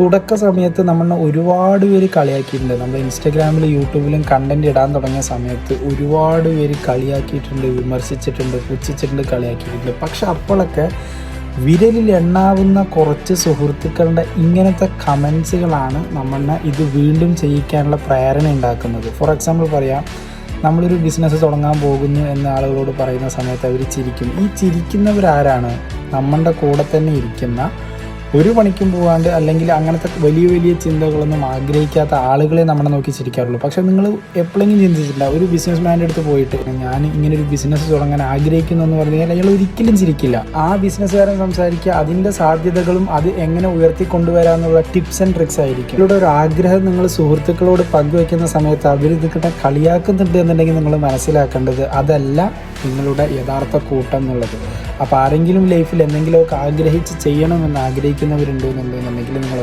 തുടക്ക സമയത്ത് നമ്മളെ ഒരുപാട് പേര് കളിയാക്കിയിട്ടുണ്ട്. നമ്മൾ ഇൻസ്റ്റാഗ്രാമിലും യൂട്യൂബിലും കണ്ടൻറ് ഇടാൻ തുടങ്ങിയ സമയത്ത് ഒരുപാട് പേര് കളിയാക്കിയിട്ടുണ്ട്, വിമർശിച്ചിട്ടുണ്ട്, പുച്ഛിച്ചിട്ടുണ്ട്, കളിയാക്കിയിട്ടുണ്ട്. പക്ഷെ അപ്പോഴൊക്കെ വിരലിൽ എണ്ണാവുന്ന കുറച്ച് സുഹൃത്തുക്കളുടെ ഇങ്ങനത്തെ കമൻസുകളാണ് നമ്മളെ ഇത് വീണ്ടും ചെയ്യിക്കാനുള്ള പ്രേരണ ഉണ്ടാക്കുന്നത്. ഫോർ എക്സാമ്പിൾ പറയാം, നമ്മളൊരു ബിസിനസ് തുടങ്ങാൻ പോകുന്നു എന്ന ആളുകളോട് പറയുന്ന സമയത്ത് അവർ ചിരിക്കും. ഈ ചിരിക്കുന്നവരാരാണ്? നമ്മളുടെ കൂടെ തന്നെ ഇരിക്കുന്ന, ഒരു പണിക്കും പോകാണ്ട് അല്ലെങ്കിൽ അങ്ങനത്തെ വലിയ വലിയ ചിന്തകളൊന്നും ആഗ്രഹിക്കാത്ത ആളുകളെ നമ്മളെ നോക്കി ചിരിക്കാറുള്ളൂ. പക്ഷേ നിങ്ങൾ എപ്പോഴെങ്കിലും ചിന്തിച്ചിട്ടില്ല, ഒരു ബിസിനസ് മാൻ്റെ അടുത്ത് പോയിട്ട് ഞാൻ ഇങ്ങനെ ഒരു ബിസിനസ് തുടങ്ങാൻ ആഗ്രഹിക്കുന്നു എന്ന് പറഞ്ഞു കഴിഞ്ഞാൽ അയാൾ ഒരിക്കലും ചിരിക്കില്ല. ആ ബിസിനസ്സുകാരൻ സംസാരിക്കുക അതിൻ്റെ സാധ്യതകളും അത് എങ്ങനെ ഉയർത്തിക്കൊണ്ടുവരാമെന്നുള്ള ടിപ്സ് ആൻഡ് ട്രിക്സ് ആയിരിക്കും. നിങ്ങളുടെ ഒരു ആഗ്രഹം നിങ്ങൾ സുഹൃത്തുക്കളോട് പങ്കുവയ്ക്കുന്ന സമയത്ത് അവർ ഇതിനെ കളിയാക്കുന്നുണ്ട് എന്നുണ്ടെങ്കിൽ നിങ്ങൾ മനസ്സിലാക്കേണ്ടത് അതല്ല നിങ്ങളുടെ യഥാർത്ഥ കൂട്ടം എന്നുള്ളത്. അപ്പോൾ ആരെങ്കിലും ലൈഫിൽ എന്തെങ്കിലുമൊക്കെ ആഗ്രഹിച്ച് ചെയ്യണമെന്ന് ആഗ്രഹിക്കുന്നവരുണ്ട് എന്നുണ്ടെങ്കിൽ നിങ്ങൾ